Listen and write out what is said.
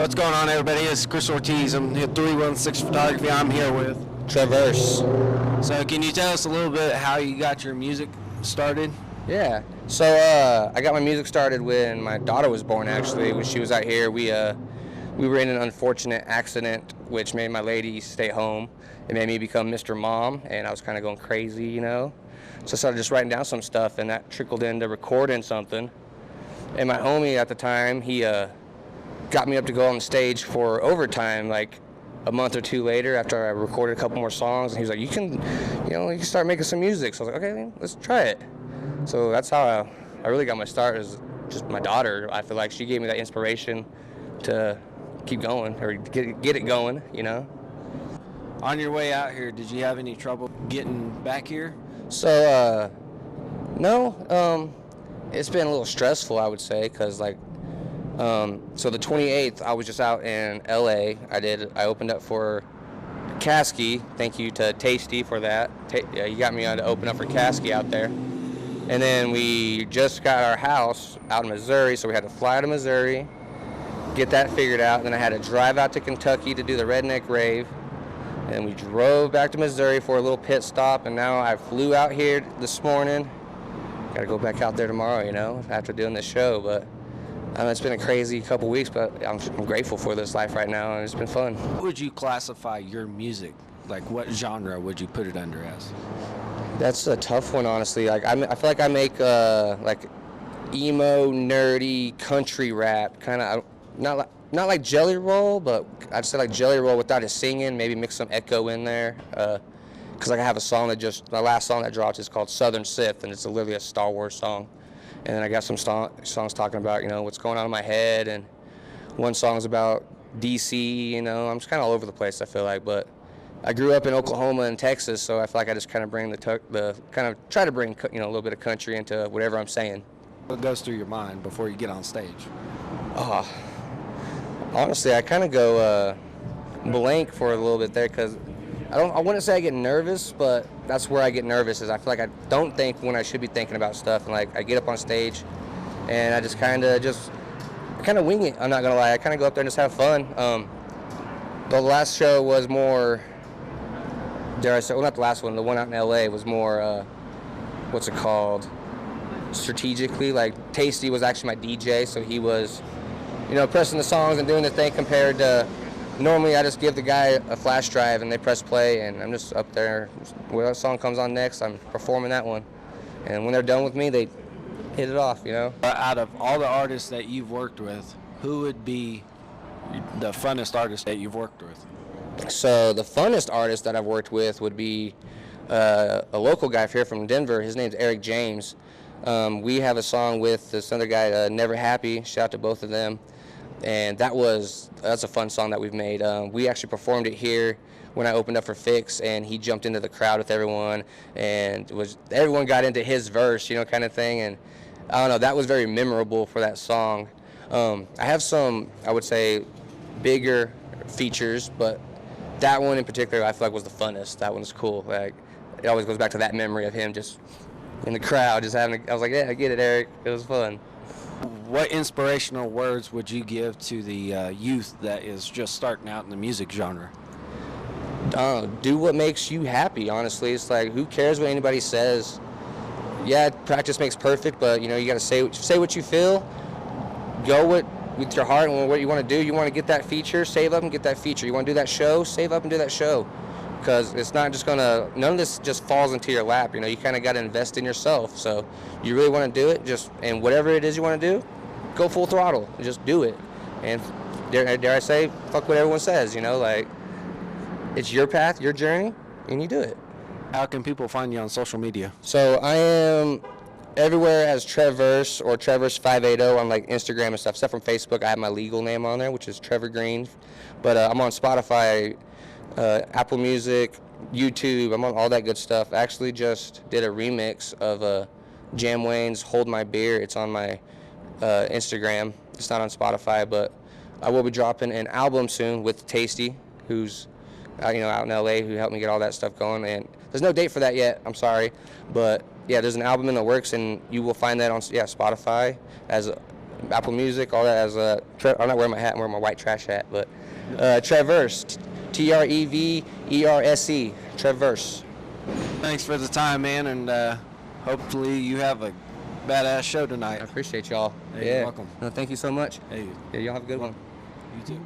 What's going on, everybody? It's Chris Ortiz. I'm here at 316 Photography. I'm here with TreVerse. So can you tell us a little bit how you got your music started? Yeah. So I got my music started when my daughter was born. Actually, when she was out here, we were in an unfortunate accident, which made my lady stay home. It made me become Mr. Mom, and I was kind of going crazy, you know. So I started just writing down some stuff, and that trickled into recording something. And my homie at the time, he got me up to go on stage for Overtime, like a month or two later after I recorded a couple more songs, and he was like, you can start making some music. So I was like, okay, let's try it. So that's how I really got my start, is just my daughter. I feel like she gave me that inspiration to keep going, or get it going, you know. On your way out here, did you have any trouble getting back here? So, no, it's been a little stressful, I would say, because so the 28th, I was just out in LA. I opened up for Kasky. Thank you to Tasty for that. You got me on to open up for Kasky out there. And then we just got our house out in Missouri, so we had to fly to Missouri, get that figured out. Then I had to drive out to Kentucky to do the Redneck Rave. And we drove back to Missouri for a little pit stop, and now I flew out here this morning. Got to go back out there tomorrow, you know, after doing this show. But it's been a crazy couple weeks, but I'm grateful for this life right now, and it's been fun. What would you classify your music? Like, what genre would you put it under as? That's a tough one, honestly. Like, I feel like I make like emo, nerdy, country rap, kind of not like Jelly Roll, but I'd say like Jelly Roll without his singing. Maybe mix some echo in there. Cause like I have a song my last song that dropped is called Southern Sith, and it's literally a Star Wars song. And then I got some songs talking about, you know, what's going on in my head, and one song's about DC, you know. I'm just kind of all over the place, I feel like, but I grew up in Oklahoma and Texas, so I feel like I just kind of bring try to bring, you know, a little bit of country into whatever I'm saying. What goes through your mind before you get on stage? Honestly, I kind of go blank for a little bit there, because I wouldn't say I get nervous, but that's where I get nervous, is I feel like I don't think when I should be thinking about stuff, and like I get up on stage and I just kind of wing it. I'm not gonna lie, I kind of go up there and just have fun. The last show was more, dare I say, well, not the last one, the one out in LA was more what's it called, strategically. Like Tasty was actually my DJ, so he was, you know, pressing the songs and doing the thing, compared to normally I just give the guy a flash drive and they press play, and I'm just up there. Whatever song comes on next, I'm performing that one. And when they're done with me, they hit it off, you know. Out of all the artists that you've worked with, who would be the funnest artist that you've worked with? So the funnest artist that I've worked with would be a local guy here from Denver. His name's Eric James. We have a song with this other guy, Never Happy. Shout out to both of them. And that's a fun song that we've made. We actually performed it here when I opened up for Fix, and he jumped into the crowd with everyone, and everyone got into his verse, you know, kind of thing. And I don't know, that was very memorable for that song. I have some, I would say, bigger features, but that one in particular I feel like was the funnest. That one's cool. Like, it always goes back to that memory of him just in the crowd, just having. I was like, yeah, I get it, Eric. It was fun. What inspirational words would you give to the youth that is just starting out in the music genre? Do what makes you happy, honestly. It's like, who cares what anybody says? Yeah, practice makes perfect, but, you know, you got to say what you feel. Go with your heart and what you want to do. You want to get that feature, save up and get that feature. You want to do that show, save up and do that show. Because it's not just none of this just falls into your lap, you know. You kind of got to invest in yourself. So you really want to do it, and whatever it is you want to do, go full throttle and just do it. And dare I say, fuck what everyone says, you know, like, it's your path, your journey, and you do it. How can people find you on social media? So I am everywhere as TreVerse or TreVerse580 on like Instagram and stuff. Except from Facebook, I have my legal name on there, which is Trevor Green. But I'm on Spotify, Apple Music, YouTube. I'm on all that good stuff. I actually just did a remix of Jam Wayne's "Hold My Beer." It's on my Instagram. It's not on Spotify, but I will be dropping an album soon with Tasty, who's out in LA, who helped me get all that stuff going. And there's no date for that yet. I'm sorry, but yeah, there's an album in the works, and you will find that on Spotify as Apple Music, all that. As I'm not wearing my hat, I'm wearing my white trash hat, but TreVerse, TreVerse, TreVerse. Thanks for the time, man, and hopefully you have a badass show tonight. I appreciate y'all. Hey, yeah. you're welcome. No, thank you so much. Hey, Yeah, y'all have a good one. you too.